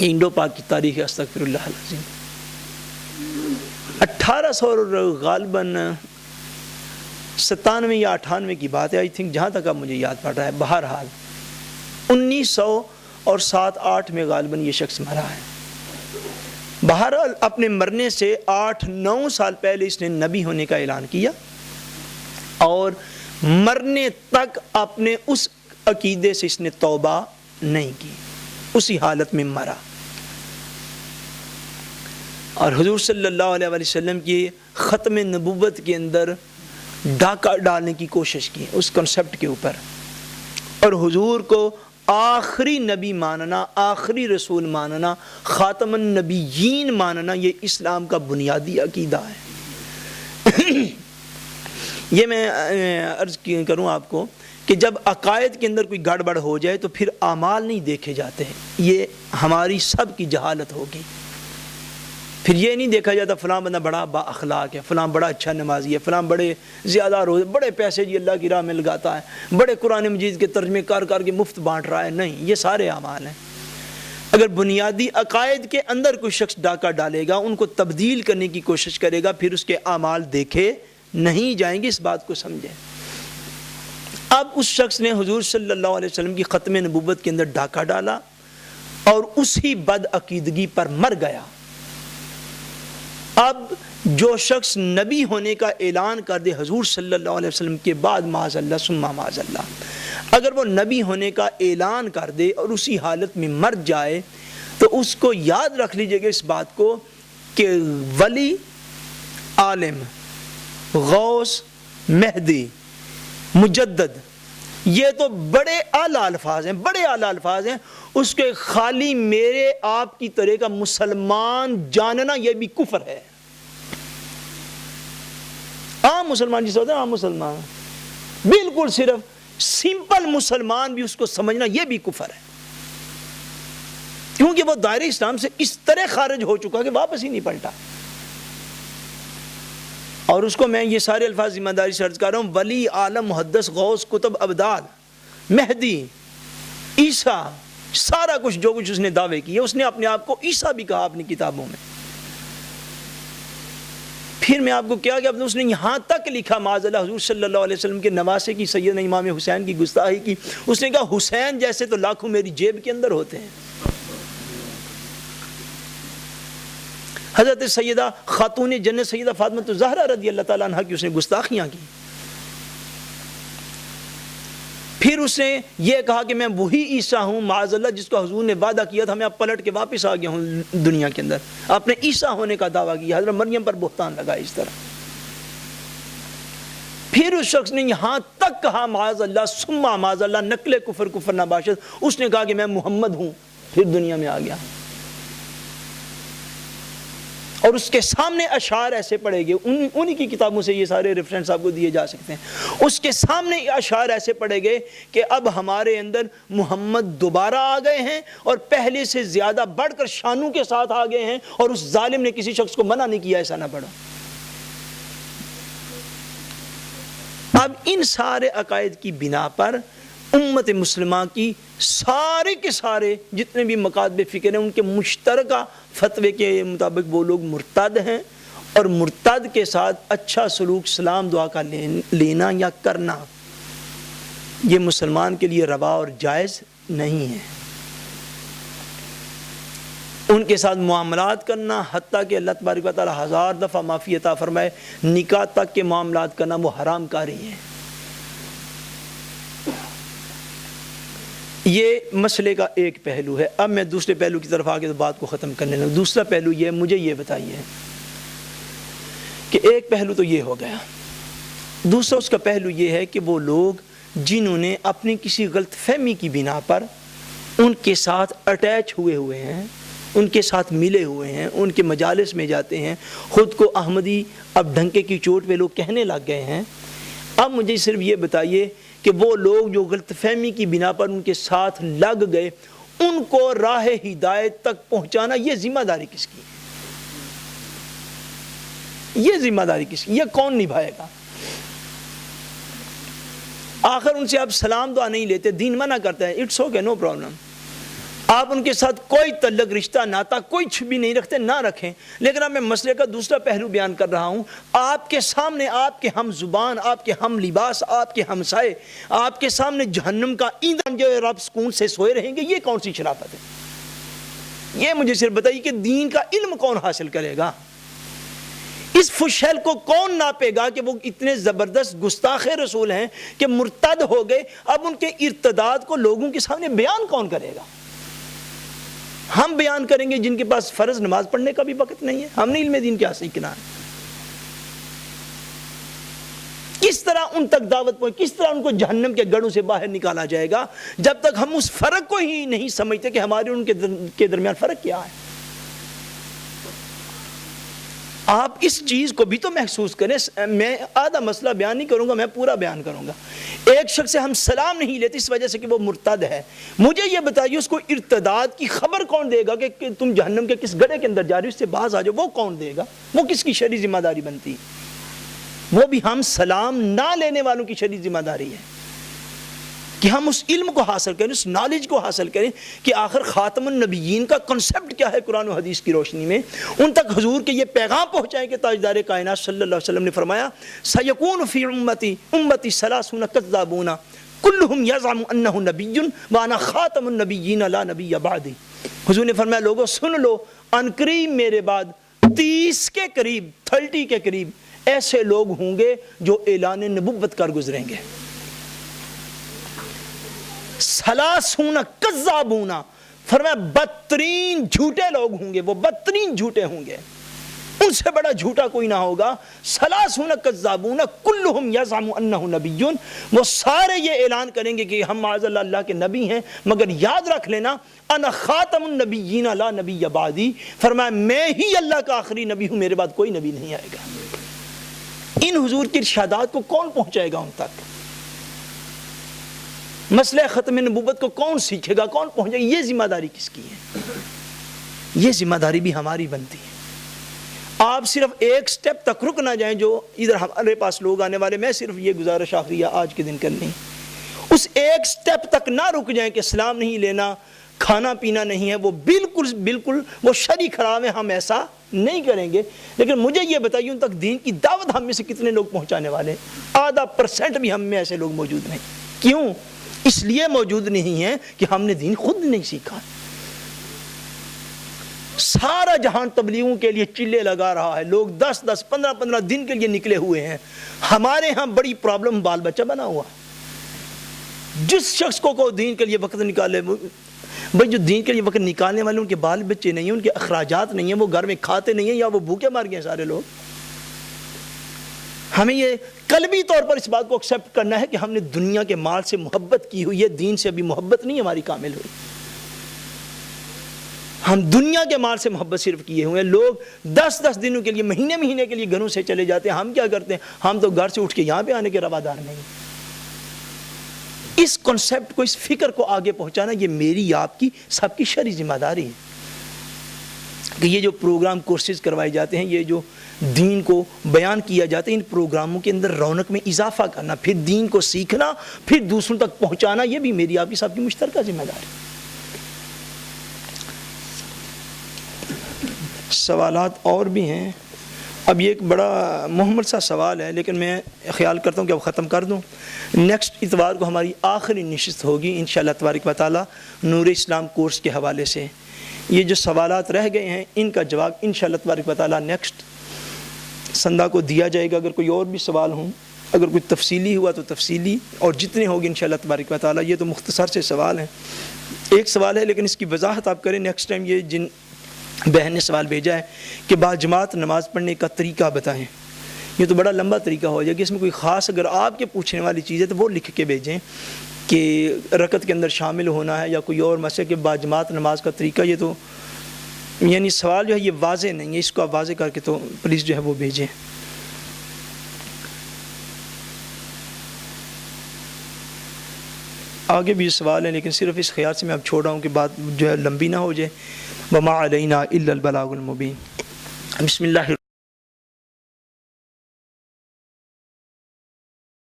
Indo پاک کی تاریخ استغفر اللہ العظیم 1800 غالباً 97 یا 98 کی بات ہے آئی تھنک، جہاں تک اب مجھے یاد پڑ رہا ہے. بہرحال 1907-8 میں غالباً یہ شخص مرا ہے. بہرحال اپنے مرنے سے 8-9 سال پہلے اس نے نبی ہونے کا اعلان کیا اور مرنے تک اپنے اس عقیدے سے اس نے توبہ نہیں کی، اسی حالت میں مرا. اور حضور صلی اللہ علیہ وسلم کی ختم نبوت کے اندر ڈاکہ ڈالنے کی کوشش کی اس کنسپٹ کے اوپر، اور حضور کو آخری نبی ماننا، آخری رسول ماننا، خاتم النبیین ماننا، یہ اسلام کا بنیادی عقیدہ ہے. یہ میں عرض کروں آپ کو کہ جب عقائد کے اندر کوئی گڑبڑ ہو جائے تو پھر اعمال نہیں دیکھے جاتے ہیں، یہ ہماری سب کی جہالت ہوگی. پھر یہ نہیں دیکھا جاتا فلاں بندہ بڑا با اخلاق ہے، فلاں بڑا اچھا نمازی ہے، فلاں بڑے زیادہ روزے، بڑے پیسے جی اللہ کی راہ میں لگاتا ہے، بڑے قرآن مجید کے ترجمے کر کر کے مفت بانٹ رہا ہے. نہیں، یہ سارے اعمال ہیں. اگر بنیادی عقائد کے اندر کوئی شخص ڈاکہ ڈالے گا، ان کو تبدیل کرنے کی کوشش کرے گا، پھر اس کے اعمال دیکھے نہیں جائیں گے. اس بات کو سمجھیں. اب اس شخص نے حضور صلی اللہ علیہ وسلم کی ختم نبوت کے اندر ڈاکہ ڈالا اور اسی بد عقیدگی پر مر گیا. اب جو شخص نبی ہونے کا اعلان کر دے حضور صلی اللہ علیہ وسلم کے بعد، معاذ اللہ ثم معاذ اللہ، اگر وہ نبی ہونے کا اعلان کر دے اور اسی حالت میں مر جائے تو اس کو یاد رکھ لیجئے گا اس بات کو کہ ولی، عالم، غوث، مہدی، مجدد، یہ تو بڑے اعلیٰ الفاظ ہیں، بڑے اعلیٰ الفاظ ہیں. اس کے خالی میرے آپ کی طرح کا مسلمان جاننا یہ بھی کفر ہے. عام مسلمان جسے ہوتا ہے عام مسلمان، بالکل صرف سمپل مسلمان بھی اس کو سمجھنا یہ بھی کفر ہے، کیونکہ وہ دائرہ اسلام سے اس طرح خارج ہو چکا کہ واپس ہی نہیں پلٹا. اور اس کو میں یہ سارے الفاظ ذمہ داری سے عرض کر رہا ہوں، ولی، عالم، محدث، غوث، کتب، ابدال، مہدی، عیسیٰ، سارا کچھ جو کچھ اس نے دعوے کیے، اس نے اپنے آپ کو عیسیٰ بھی کہا اپنی کتابوں میں. پھر میں آپ کو کیا کہ اس نے یہاں تک لکھا معاذ اللہ حضور صلی اللہ علیہ وسلم کے نواسے کی، سیدنا امام حسین کی گستاخی کی. اس نے کہا حسین جیسے تو لاکھوں میری جیب کے اندر ہوتے ہیں. حضرت سیدہ خاتون جنت سیدہ فاطمہ الزہرا رضی اللہ تعالیٰ عنہ کی اس نے گستاخیاں کی. پھر اس نے یہ کہا کہ میں وہی عیسیٰ ہوں معاذ اللہ جس کو حضور نے وعدہ کیا تھا، میں اب پلٹ کے واپس آ گیا ہوں دنیا کے اندر. آپ نے عیسیٰ ہونے کا دعویٰ کیا، حضرت مریم پر بہتان لگا اس طرح. پھر اس شخص نے یہاں تک کہا معاذ اللہ ثم معاذ اللہ، نقل کفر نباشد، اس نے کہا کہ میں محمد ہوں، پھر دنیا میں آ گیا. اور اس کے سامنے اشعار ایسے پڑھے گئے، انہی کی کتابوں سے یہ سارے ریفرنس آپ کو دیے جا سکتے ہیں. اس کے سامنے اشعار ایسے پڑھے گئے کہ اب ہمارے اندر محمد دوبارہ آ گئے ہیں اور پہلے سے زیادہ بڑھ کر شانوں کے ساتھ آ گئے ہیں، اور اس ظالم نے کسی شخص کو منع نہیں کیا ایسا نہ پڑھو. اب ان سارے عقائد کی بنا پر امت مسلمہ کی سارے کے سارے جتنے بھی مکاتب فکر ہیں، ان کے مشترکہ فتوے کے مطابق وہ لوگ مرتد ہیں، اور مرتد کے ساتھ اچھا سلوک، سلام دعا کا لینا یا کرنا یہ مسلمان کے لیے روا اور جائز نہیں ہے. ان کے ساتھ معاملات کرنا، حتیٰ کہ اللہ تبارک و تعالی 1000 دفعہ معافی عطا فرمائے، نکاح تک کے معاملات کرنا وہ حرام کاری ہے. یہ مسئلے کا ایک پہلو ہے. اب میں دوسرے پہلو کی طرف آگے تو بات کو ختم کرنے لگا. دوسرا پہلو یہ، مجھے یہ بتائیے کہ ایک پہلو تو یہ ہو گیا، دوسرا اس کا پہلو یہ ہے کہ وہ لوگ جنہوں نے اپنی کسی غلط فہمی کی بنا پر ان کے ساتھ اٹیچ ہوئے ہیں، ان کے ساتھ ملے ہوئے ہیں، ان کے مجالس میں جاتے ہیں، خود کو احمدی اب ڈھنکے کی چوٹ پہ لوگ کہنے لگ گئے ہیں. اب مجھے صرف یہ بتائیے کہ وہ لوگ جو غلط فہمی کی بنا پر ان کے ساتھ لگ گئے، ان کو راہ ہدایت تک پہنچانا یہ ذمہ داری کس کی ہے؟ یہ ذمہ داری کس کی؟ یہ کون نبھائے گا؟ آخر ان سے آپ سلام دعا نہیں لیتے، دین منع کرتا ہے، اٹس اوکے، نو پرابلم. آپ ان کے ساتھ کوئی تعلق رشتہ ناتا کچھ بھی نہیں رکھتے، نہ رکھیں، لیکن اب میں مسئلے کا دوسرا پہلو بیان کر رہا ہوں۔ آپ کے سامنے آپ کے ہم زبان، آپ کے ہم لباس، آپ کے ہمسائے، آپ کے سامنے جہنم کا ایندھن جو آپ سکون سے سوئے رہیں گے، یہ کون سی شرافت ہے؟ یہ مجھے صرف بتائیے کہ دین کا علم کون حاصل کرے گا؟ اس فشل کو کون ناپے گا کہ وہ اتنے زبردست گستاخ رسول ہیں کہ مرتد ہو گئے، اب ان کے ارتداد کو لوگوں کے سامنے بیان کون کرے گا؟ ہم بیان کریں گے جن کے پاس فرض نماز پڑھنے کا بھی وقت نہیں ہے، ہم نے علم دین کیا سیکھنا ہے؟ کس طرح ان تک دعوت پہنچ، کس طرح ان کو جہنم کے گڑھوں سے باہر نکالا جائے گا جب تک ہم اس فرق کو ہی نہیں سمجھتے کہ ہمارے ان کے درمیان فرق کیا ہے؟ آپ اس چیز کو بھی تو محسوس کریں۔ میں آدھا مسئلہ بیان نہیں کروں گا، میں پورا بیان کروں گا۔ ایک شخص سے ہم سلام نہیں لیتے اس وجہ سے کہ وہ مرتد ہے، مجھے یہ بتائیے اس کو ارتداد کی خبر کون دے گا کہ تم جہنم کے کس گڑھے کے اندر جا رہے ہو، اس سے باز آ جاؤ، وہ کون دے گا؟ وہ کس کی شرعی ذمہ داری بنتی؟ وہ بھی ہم سلام نہ لینے والوں کی شرعی ذمہ داری ہے کہ ہم اس علم کو حاصل کریں، اس نالج کو حاصل کریں کہ آخر خاتم النبیین کا کنسپٹ کیا ہے قرآن و حدیث کی روشنی میں، ان تک حضور کے یہ پیغام پہنچائیں کہ تاجدار کائنات صلی اللہ علیہ وسلم نے فرمایا سیکون فی امتی ثلاثون کذابون کلہم یزعم انہ نبی وانا خاتم النبیین لا نبی بعدی۔ حضور نے فرمایا لوگوں سن لو، انقریب میرے بعد 30 کے قریب 30 کے قریب ایسے لوگ ہوں گے جو اعلان نبوت کر گزریں گے۔ سلاسون کذابون، فرمایا بدترین جھوٹے لوگ ہوں گے، وہ بدترین جھوٹے ہوں گے، ان سے بڑا جھوٹا کوئی نہ ہوگا۔ سلاسون کذابون کلہم یزعم انہ نبی، وہ سارے یہ اعلان کریں گے کہ ہم معاذ اللہ اللہ کے نبی ہیں، مگر یاد رکھ لینا انا خاتم النبیین لا نبی بعدی، فرمایا میں ہی اللہ کا آخری نبی ہوں، میرے بعد کوئی نبی نہیں آئے گا۔ ان حضور کی ارشادات کو کون پہنچائے گا ان تک؟ مسئلہ ختم نبوت کو کون سیکھے گا، کون پہنچے گا؟ یہ ذمہ داری کس کی ہے؟ یہ ذمہ داری بھی ہماری بنتی ہے۔ آپ صرف ایک سٹیپ تک رک نہ جائیں جو ادھر ہمارے پاس لوگ آنے والے، میں صرف یہ گزارش آخری آج کے دن کرنی، اس ایک سٹیپ تک نہ رک جائیں کہ اسلام نہیں لینا، کھانا پینا نہیں ہے، وہ بالکل وہ شرعی خراب ہے، ہم ایسا نہیں کریں گے۔ لیکن مجھے یہ بتائیے ان تک دین کی دعوت ہم میں سے کتنے لوگ پہنچانے والے؟ 0.5% بھی ہم میں ایسے لوگ موجود نہیں۔ کیوں؟ اس لیے موجود نہیں ہیں کہ ہم نے دین خود نہیں سیکھا۔ سارا جہان تبلیغوں کے لیے چلے لگا رہا ہے، لوگ 10 15 دن کے لیے نکلے ہوئے ہیں۔ ہمارے ہاں بڑی پرابلم بال بچہ بنا ہوا۔ جس شخص کو دین کے لیے وقت نکالے، بھائی جو دین کے لیے وقت نکالنے والے ان کے بال بچے نہیں ہیں، ان کے اخراجات نہیں ہیں، وہ گھر میں کھاتے نہیں ہیں یا وہ بھوکے مار گئے سارے لوگ۔ ہمیں یہ قلبی طور پر اس بات کو ایکسیپٹ کرنا ہے کہ ہم نے دنیا کے مال سے محبت کی ہوئی ہے، دین سے ابھی محبت نہیں ہماری کامل ہوئی۔ ہم دنیا کے مال سے محبت صرف کیے ہوئے ہیں۔ لوگ 10 دنوں کے لیے، مہینے کے لیے گھروں سے چلے جاتے ہیں، ہم کیا کرتے ہیں؟ ہم تو گھر سے اٹھ کے یہاں پہ آنے کے روادار نہیں۔ اس کنسپٹ کو، اس فکر کو آگے پہنچانا یہ میری، آپ کی، سب کی شرعی ذمہ داری ہے کہ یہ جو پروگرام کورسز کروائے جاتے ہیں، یہ جو دین کو بیان کیا جاتا ہے، ان پروگراموں کے اندر رونق میں اضافہ کرنا، پھر دین کو سیکھنا، پھر دوسروں تک پہنچانا، یہ بھی میری، آپ کی، سب کی مشترکہ ذمہ داری ہے۔ سوالات اور بھی ہیں، اب یہ ایک بڑا محمل سا سوال ہے، لیکن میں خیال کرتا ہوں کہ اب ختم کر دوں۔ نیکسٹ اتوار کو ہماری آخری نشست ہوگی انشاءاللہ تبارک و تعالی نور اسلام کورس کے حوالے سے۔ یہ جو سوالات رہ گئے ہیں ان کا جواب انشاءاللہ تبارک و تعالی نیکسٹ سنڈے کو دیا جائے گا۔ اگر کوئی اور بھی سوال ہوں، اگر کوئی تفصیلی ہوا تو تفصیلی، اور جتنے ہوگی انشاءاللہ تبارک و تعالی۔ یہ تو مختصر سے سوال ہیں، ایک سوال ہے لیکن اس کی وضاحت آپ کریں نیکسٹ ٹائم۔ یہ جن بہن نے سوال بھیجا ہے کہ باجماعت نماز پڑھنے کا طریقہ بتائیں، یہ تو بڑا لمبا طریقہ ہو جائے گا، اس میں کوئی خاص اگر آپ کے پوچھنے والی چیز ہے تو وہ لکھ کے بھیجیں کہ رکعت کے اندر شامل ہونا ہے یا کوئی اور مسئلہ کہ باجماعت نماز کا طریقہ۔ یہ تو یعنی سوال جو ہے یہ واضح نہیں ہے، اس کو آپ واضح کر کے تو پلیز جو ہے وہ بھیجیں۔ آگے بھی سوال ہیں لیکن صرف اس خیال سے میں اب چھوڑ رہا ہوں کہ بات جو ہے لمبی نہ ہو جائے۔ وما علینا الا البلاغ المبین۔ بسم اللہ